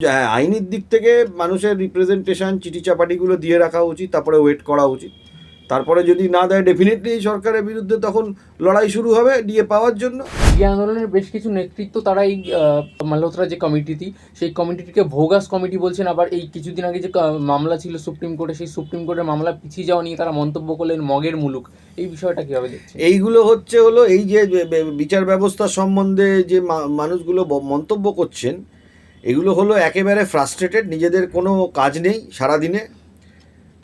হ্যাঁ, আইনের দিক থেকে মানুষের রিপ্রেজেন্টেশন চিঠি চাপাটিগুলো দিয়ে রাখা উচিত, তারপরে ওয়েট করা উচিত। তারপরে যদি না দেয় ডেফিনেটলি এই সরকারের বিরুদ্ধে তখন লড়াই শুরু হবে ডিএ পাওয়ার জন্য। এই আন্দোলনের বেশ কিছু নেতৃত্ব তারা এই মালহোত্রা যে কমিটিটি, সেই কমিটিটিকে ভোগাস কমিটি বলছেন। আবার এই কিছুদিন আগে যে মামলা ছিল সুপ্রিম কোর্টে, সেই সুপ্রিম কোর্টের মামলা পিছিয়ে যাওয়া নিয়ে তারা মন্তব্য করলেন মগের মুলুক। এই বিষয়টা কীভাবে দেখছেন? এইগুলো হলো এই যে বিচার ব্যবস্থা সম্বন্ধে যে মানুষগুলো মন্তব্য করছেন, এগুলো হলো একেবারে ফ্রাস্ট্রেটেড, নিজেদের কোনো কাজ নেই সারাদিনে,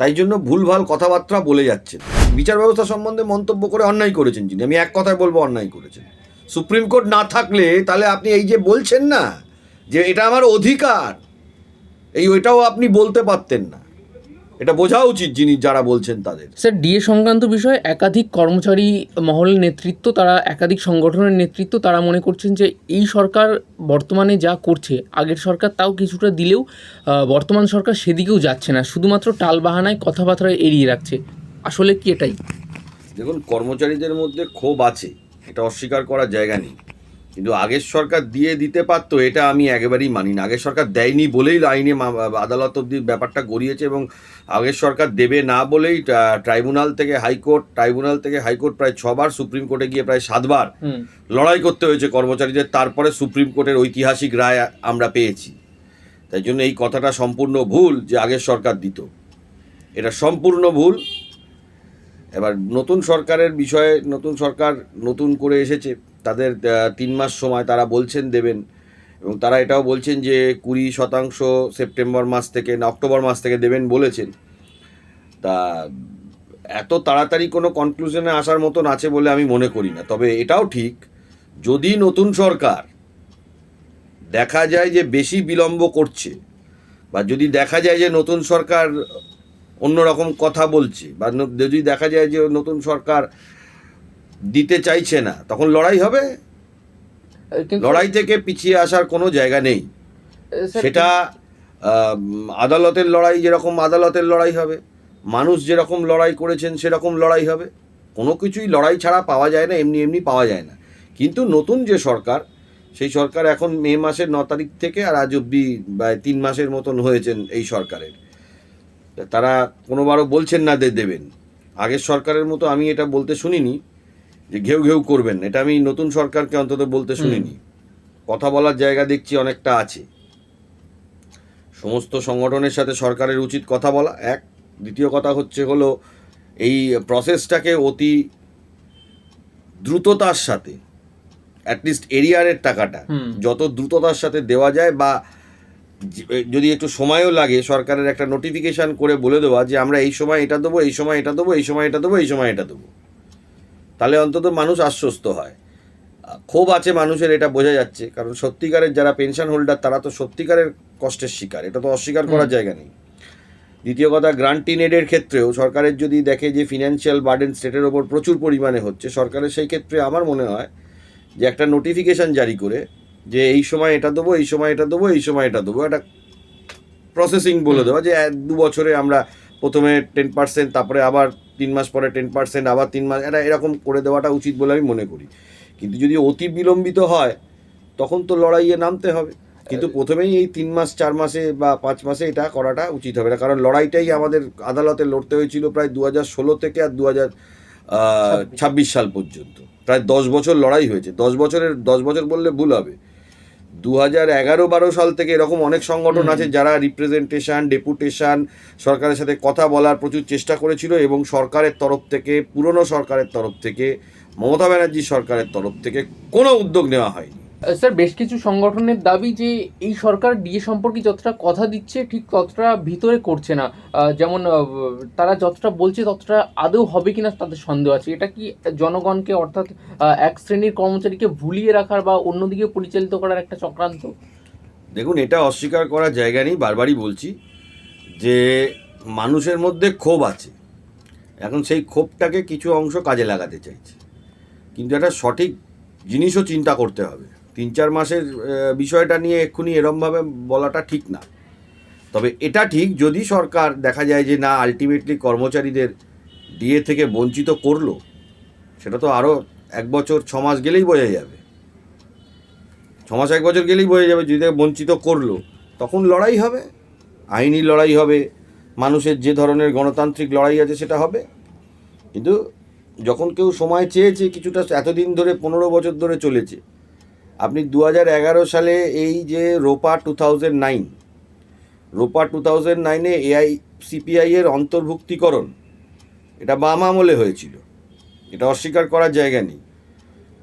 তাই জন্য ভুলভাল কথাবার্তা বলে যাচ্ছেন। বিচার ব্যবস্থা সম্বন্ধে মন্তব্য করে অন্যায় করেছেন যিনি, আমি এক কথায় বলবো অন্যায় করেছেন। সুপ্রিম কোর্ট না থাকলে তাহলে আপনি এই যে বলছেন না যে এটা আমার অধিকার, ওইটাও আপনি বলতে পারতেন না। এটা বোঝা উচিত যিনি যারা বলছেন তাদের। স্যার, ডিএ সংক্রান্ত বিষয়ে একাধিক কর্মচারী মহলের নেতৃত্ব, তারা একাধিক সংগঠনের নেতৃত্ব, তারা মনে করছেন যে এই সরকার বর্তমানে যা করছে, আগের সরকার তাও কিছুটা দিলেও বর্তমান সরকার সেদিকেও যাচ্ছে না, শুধুমাত্র টালবাহানায় কথাবার্তা এড়িয়ে রাখছে। আসলে কি এটাই? দেখুন, কর্মচারীদের মধ্যে ক্ষোভ আছে, এটা অস্বীকার করার জায়গা নেই, কিন্তু আগের সরকার দিতে পারতো এটা আমি একেবারেই মানি না। আগের সরকার দেয়নি বলেই আইনে আদালত অব্দি ব্যাপারটা গড়িয়েছে, এবং আগের সরকার দেবে না বলেই ট্রাইব্যুনাল থেকে হাইকোর্ট প্রায় 6বার, সুপ্রিম কোর্টে গিয়ে প্রায় 7বার লড়াই করতে হয়েছে কর্মচারীদের, তারপরে সুপ্রিম কোর্টের ঐতিহাসিক রায় আমরা পেয়েছি। তাই জন্য এই কথাটা সম্পূর্ণ ভুল যে আগের সরকার দিত, এটা সম্পূর্ণ ভুল। এবার নতুন সরকারের বিষয়ে, নতুন সরকার নতুন করে এসেছে, তাদের 3 মাস সময় তারা বলছেন দেবেন, এবং তারা এটাও বলছেন যে 20% সেপ্টেম্বর মাস থেকে না অক্টোবর মাস থেকে দেবেন বলেছেন। তা এত তাড়াতাড়ি কোনো কনক্লুশনে আসার মতন আছে বলে আমি মনে করি না। তবে এটাও ঠিক, যদি নতুন সরকার দেখা যায় যে বেশি বিলম্ব করছে, বা যদি দেখা যায় যে নতুন সরকার অন্যরকম কথা বলছে, বা যদি দেখা যায় যে নতুন সরকার দিতে চাইছে না, তখন লড়াই হবে। লড়াই থেকে পিছিয়ে আসার কোনো জায়গা নেই। সেটা আদালতের লড়াই, যেরকম আদালতের লড়াই হবে, মানুষ যেরকম লড়াই করেছেন সেরকম লড়াই হবে। কোনো কিছুই লড়াই ছাড়া পাওয়া যায় না, এমনি এমনি পাওয়া যায় না। কিন্তু নতুন যে সরকার, সেই সরকার এখন মে মাসের 9 তারিখ থেকে আর আজ অব্দি 3 মাসের মতন হয়েছেন এই সরকারের, তারা কোনোবারও বলছেন না দেবেন। আগের সরকারের মতো আমি এটা বলতে শুনিনি যে ঘেউ ঘেউ করবেন, এটা আমি নতুন সরকারকে অন্তত বলতে শুনিনি। কথা বলার জায়গা দেখছি অনেকটা আছে। সমস্ত সংগঠনের সাথে সরকারের উচিত কথা বলা, এক। দ্বিতীয় কথা হলো এই প্রসেসটাকে অতি দ্রুততার সাথে, অ্যাটলিস্ট এরিয়ারের টাকাটা যত দ্রুততার সাথে দেওয়া যায়, বা যদি একটু সময়ও লাগে, সরকারের একটা নোটিফিকেশান করে বলে দেওয়া যে আমরা এই সময় এটা দেবো, এই সময় এটা দেবো, এই সময় এটা দেবো, এই সময় এটা দেবো, তাহলে অন্তত মানুষ আশ্বস্ত হয়। ক্ষোভ আছে মানুষের, এটা বোঝা যাচ্ছে, কারণ সত্যিকারের যারা পেনশন হোল্ডার তারা তো সত্যিকারের কষ্টের শিকার, এটা তো অস্বীকার করার জায়গা নেই। দ্বিতীয় কথা, গ্রান্ট ইন এডের ক্ষেত্রেও সরকারের যদি দেখে যে ফিনান্সিয়াল বার্ডেন স্টেটের ওপর প্রচুর পরিমাণে হচ্ছে, সরকারের সেই ক্ষেত্রে আমার মনে হয় যে একটা নোটিফিকেশান জারি করে যে এই সময় এটা দেবো, এই সময় এটা দেবো, এই সময় এটা দেবো, একটা প্রসেসিং বলে দেওয়া যে 2 বছরে আমরা প্রথমে 10%, তারপরে আবার 3 মাস পরে 10%, আবার 3 মাস, এটা এরকম করে দেওয়াটা উচিত বলে আমি মনে করি। কিন্তু যদি অতি বিলম্বিত হয় তখন তো লড়াইয়ে নামতে হবে, কিন্তু প্রথমেই এই 3 মাস 4 মাসে বা 5 মাসে এটা করাটা উচিত হবে না, কারণ লড়াইটাই আমাদের আদালতে লড়তে হয়েছিল প্রায় 2016 থেকে আর 2026 সাল পর্যন্ত, প্রায় 10 বছর লড়াই হয়েছে। 10 বছর বললে ভুল হবে। 2011-12 সাল থেকে এরকম অনেক সংগঠন আছে যারা রিপ্রেজেন্টেশন, ডেপুটেশন, সরকারের সাথে কথা বলার প্রচুর চেষ্টা করেছিল, এবং সরকারের তরফ থেকে, পুরনো সরকারের তরফ থেকে, মমতা ব্যানার্জি সরকারের তরফ থেকে কোনো উদ্যোগ নেওয়া হয়নি। স্যার, বেশ কিছু সংগঠনের দাবি যে এই সরকার ডিএ সম্পর্কে যতটা কথা দিচ্ছে ঠিক ততটা ভিতরে করছে না। যেমন তারা যতটা বলছে ততটা আদৌ হবে কিনা তাদের সন্দেহ আছে। এটা কি জনগণকে, অর্থাৎ এক শ্রেণীর কর্মচারীকে ভুলিয়ে রাখার বা অন্যদিকে পরিচালিত করার একটা চক্রান্ত? দেখুন, এটা অস্বীকার করার জায়গা নেই, বারবারই বলছি যে মানুষের মধ্যে ক্ষোভ আছে। এখন সেই ক্ষোভটাকে কিছু অংশ কাজে লাগাতে চাইছে, কিন্তু একটা সঠিক জিনিসও চিন্তা করতে হবে। 3-4 মাসের বিষয়টা নিয়ে এক্ষুনি এরমভাবে বলাটা ঠিক না। তবে এটা ঠিক, যদি সরকার দেখা যায় যে না, আলটিমেটলি কর্মচারীদের ডিএ থেকে বঞ্চিত করলো, সেটা তো আরও 1 বছর 6 মাস গেলেই বোঝা যাবে। 6 মাস 1 বছর গেলেই বোঝা যাবে যদি বঞ্চিত করলো, তখন লড়াই হবে, আইনি লড়াই হবে, মানুষের যে ধরনের গণতান্ত্রিক লড়াই আছে সেটা হবে। কিন্তু যখন কেউ সময় চেয়েছে কিছুটা, এতদিন ধরে 15 বছর ধরে চলেছে। আপনি 2011 সালে এই যে রোপা 2009-এ এআইসিপিআইয়ের অন্তর্ভুক্তিকরণ, এটা বাম আমলে হয়েছিল, এটা অস্বীকার করার জায়গা নেই।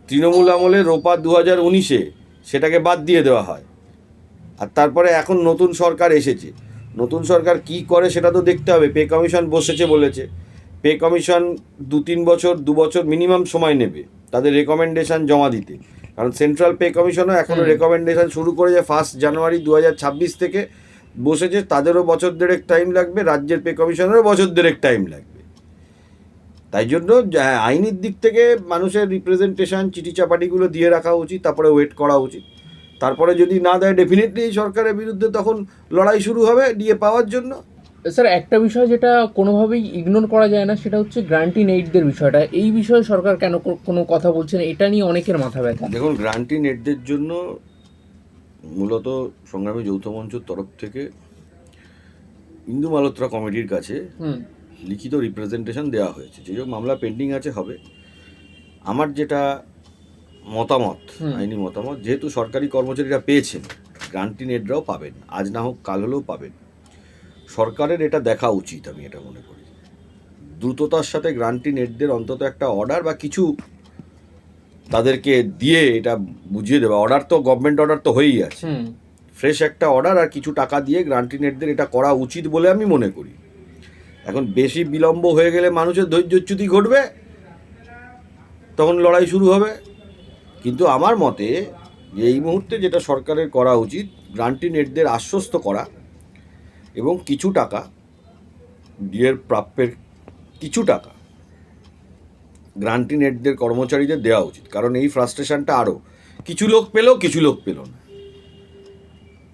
তৃণমূল আমলে রোপা 2019-এ সেটাকে বাদ দিয়ে দেওয়া হয়। আর তারপরে এখন নতুন সরকার এসেছে, নতুন সরকার কি করে সেটা তো দেখতে হবে। পে কমিশন বসেছে বলেছে, পে কমিশন 2 বছর মিনিমাম সময় নেবে তাদের রেকমেন্ডেশন জমা দিতে, কারণ সেন্ট্রাল পে কমিশনও এখনও রেকমেন্ডেশন শুরু করেছে 1 জানুয়ারি 2026 থেকে বসেছে, তাদেরও বছর দেড়েক টাইম লাগবে, রাজ্যের পে কমিশনেরও বছর দেড়েক টাইম লাগবে। তাই জন্য আইনের দিক থেকে মানুষের রিপ্রেজেন্টেশন, চিঠি চাপাটিগুলো দিয়ে রাখা উচিত, তারপরে ওয়েট করা উচিত। তারপরে যদি না দেয়, ডেফিনেটলি সরকারের বিরুদ্ধে তখন লড়াই শুরু হবে ডিএ পাওয়ার জন্য। স্যার, একটা বিষয় যেটা কোনোভাবেই ইগনোর করা যায় না, সেটা হচ্ছে গ্রান্টিন এইডদের বিষয়টা। এই বিষয়ে সরকার কেন কোনো কথা বলছে না, এটা নিয়ে অনেকের মাথা ব্যথা। দেখুন, গ্রান্টিন এডদের জন্য মূলত সংগ্রামী যৌথ মঞ্চের তরফ থেকে ইন্দু মালহোত্রা কমিটির কাছে লিখিত রিপ্রেজেন্টেশন দেওয়া হয়েছে। যেসব মামলা পেন্ডিং আছে হবে। আমার যেটা মতামত, আইনি মতামত, যেহেতু সরকারি কর্মচারীরা পেয়েছেন, গ্রান্টিন এডরাও পাবেন, আজ না হোক কাল হলেও পাবেন। সরকারের এটা দেখা উচিত, আমি এটা মনে করি। দ্রুততার সাথে গ্রান্টিন এডদের অন্তত একটা অর্ডার বা কিছু তাদেরকে দিয়ে এটা বুঝিয়ে দেবে। অর্ডার তো, গভর্নমেন্ট অর্ডার তো হয়েই আছে, ফ্রেশ একটা অর্ডার আর কিছু টাকা দিয়ে গ্রান্টিন এডদের এটা করা উচিত বলে আমি মনে করি। এখন বেশি বিলম্ব হয়ে গেলে মানুষের ধৈর্যচ্যুতি ঘটবে, তখন লড়াই শুরু হবে। কিন্তু আমার মতে যে এই মুহূর্তে যেটা সরকারের করা উচিত, গ্রান্টিন এডদের আশ্বস্ত করা এবং কিছু টাকা, ডিএর প্রাপ্যের কিছু টাকা গ্রান্টিন এডদের কর্মচারীদের দেওয়া উচিত। কারণ এই ফ্রাস্ট্রেশনটা আরও কিছু লোক পেলেও কিছু লোক পেল না।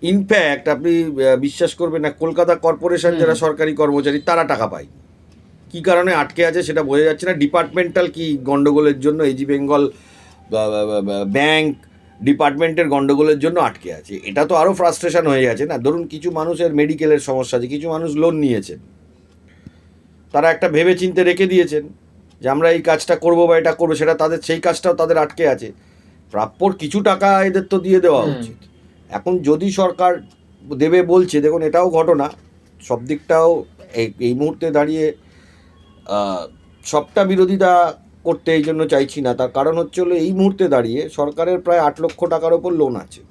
ইনফ্যাক্ট আপনি বিশ্বাস করবেন না, কলকাতা কর্পোরেশন যারা সরকারি কর্মচারী তারা টাকা পায়, কী কারণে আটকে আছে সেটা বোঝা যাচ্ছে না। ডিপার্টমেন্টাল কি গণ্ডগোলের জন্য, এজি বেঙ্গল ব্যাংক ডিপার্টমেন্টের গণ্ডগোলের জন্য আটকে আছে। এটা তো আরও ফ্রাস্ট্রেশন হয়ে গেছে না। ধরুন কিছু মানুষের মেডিকেলের সমস্যা আছে, কিছু মানুষ লোন নিয়েছেন, তারা একটা ভেবে চিন্তে রেখে দিয়েছেন যে আমরা এই কাজটা করবো বা এটা করবো, সেটা তাদের, সেই কাজটাও তাদের আটকে আছে। প্রাপ্যর কিছু টাকা এদের তো দিয়ে দেওয়া উচিত। এখন যদি সরকার দেবে বলছে, দেখুন এটাও ঘটনা, সব দিকটাও এই মুহূর্তে দাঁড়িয়ে সবটা বিরোধিতা করতে এই জন্য চাইছি না। তার কারণ হচ্ছে হলো, এই মুহূর্তে দাঁড়িয়ে সরকারের প্রায় 8 লক্ষ টাকার ওপর লোন আছে।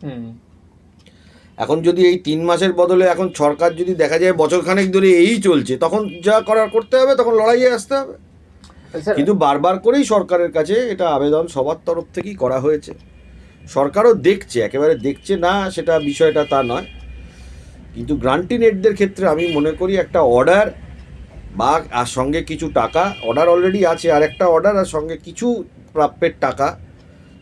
এখন যদি এই 3 মাসের বদলে এখন সরকার যদি দেখা যায় বছরখানেক ধরে এই চলছে, তখন যা করার করতে হবে, তখন লড়াইয়ে আসতে হবে। কিন্তু বারবার করেই সরকারের কাছে এটা আবেদন সবার তরফ থেকেই করা হয়েছে। সরকারও দেখছে, একেবারে দেখছে না সেটা বিষয়টা তা নয়। কিন্তু গ্রান্টিন এডদের ক্ষেত্রে আমি মনে করি একটা অর্ডার বা আর সঙ্গে কিছু টাকা, অর্ডার অলরেডি আছে, আর একটা অর্ডার আর সঙ্গে কিছু প্রাপ্যের টাকা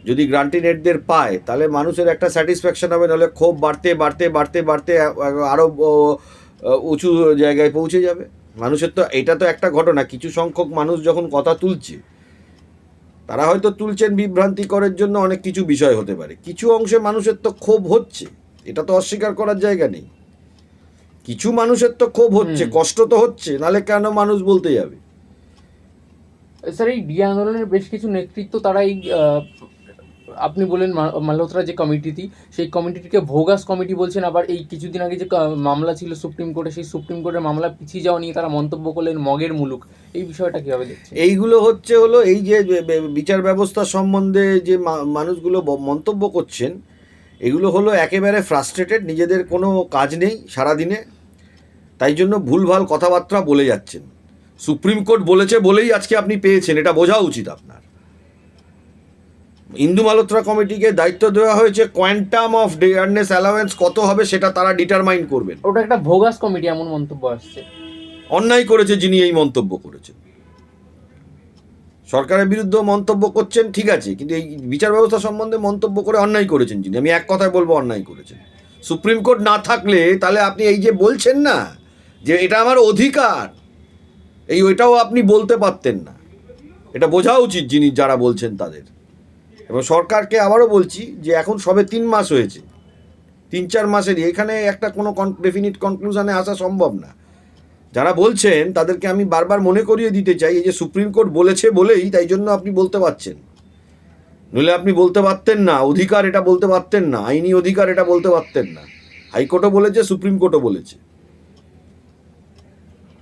যদি গ্রান্টিন এডদের পায়, তাহলে মানুষের একটা স্যাটিসফ্যাকশন হবে। নাহলে ক্ষোভ বাড়তে বাড়তে বাড়তে বাড়তে আরও উঁচু জায়গায় পৌঁছে যাবে। মানুষের তো এটা তো একটা ঘটনা, কিছু সংখ্যক মানুষ যখন কথা তুলছে, তারা হয়তো তুলছেন বিভ্রান্তিকরের জন্য, অনেক কিছু বিষয় হতে পারে। কিছু অংশে মানুষের তো ক্ষোভ হচ্ছে, এটা তো অস্বীকার করার জায়গা নেই। কিছু মানুষের তো ক্ষোভ হচ্ছে, কষ্ট তো হচ্ছে, নাহলে কেন মানুষ বলতে যাবে। স্যার, এই ডিএ আন্দোলনের বেশ কিছু নেতৃত্ব, তারা এই আপনি বলেন মালহোত্রা যে কমিটিটি, সেই কমিটিটিকে ভোগাস কমিটি বলছেন। আবার এই কিছুদিন আগে যে মামলা ছিল সুপ্রিম কোর্টে, সেই সুপ্রিম কোর্টের মামলা পিছিয়ে যাওয়া নিয়ে তারা মন্তব্য করলেন মগের মুলুক। এই বিষয়টা কীভাবে দেখছেন? এইগুলো হচ্ছে হলো, এই যে বিচার ব্যবস্থা সম্বন্ধে যে মানুষগুলো মন্তব্য করছেন, এগুলো হলো একেবারে ফ্রাস্ট্রেটেড, নিজেদের কোনো কাজ নেই সারাদিনে, তাই জন্য ভুলভাল কথাবার্তা বলে যাচ্ছেন। সুপ্রিম কোর্ট বলেছে বলেই আজকে আপনি পেয়েছেন, এটা বোঝা উচিত আপনার। ইন্দু মালহোত্রা কমিটিকে দায়িত্ব দেওয়া হয়েছে, কোয়ান্টাম অফ ডিয়ারনেস অ্যালাওয়েন্স কত হবে সেটা তারা ডিটারমাইন করবেন। ওটা একটা ভোগাস কমিটি, এমন মন্তব্য আসছে। অন্যায় করেছে যিনি এই মন্তব্য করেছেন, সরকারের বিরুদ্ধে মন্তব্য করছেন, ঠিক আছে, কিন্তু এই বিচার ব্যবস্থা সম্বন্ধে মন্তব্য করে অন্যায় করেছেন যিনি, আমি এক কথায় বলবো অন্যায় করেছেন। সুপ্রিম কোর্ট না থাকলে তাহলে আপনি এই যে বলছেন না যে এটা আমার অধিকার, ওইটাও আপনি বলতে পারতেন না। এটা বোঝা উচিত যিনি, যারা বলছেন তাদের। এবং সরকারকে আবারও বলছি যে এখন সবে 3 মাস হয়েছে, 3-4 মাসেরই, এখানে একটা কোনো ডেফিনিট কনক্লুশনে আসা সম্ভব না। যারা বলছেন তাদেরকে আমি বারবার মনে করিয়ে দিতে চাই, এই যে সুপ্রিম কোর্ট বলেছে বলেই তাই জন্য আপনি বলতে পারছেন, নইলে আপনি বলতে পারতেন না, অধিকার এটা বলতে পারতেন না, আইনি অধিকার এটা বলতে পারতেন না। হাইকোর্টও বলেছে, সুপ্রিম কোর্টও বলেছে।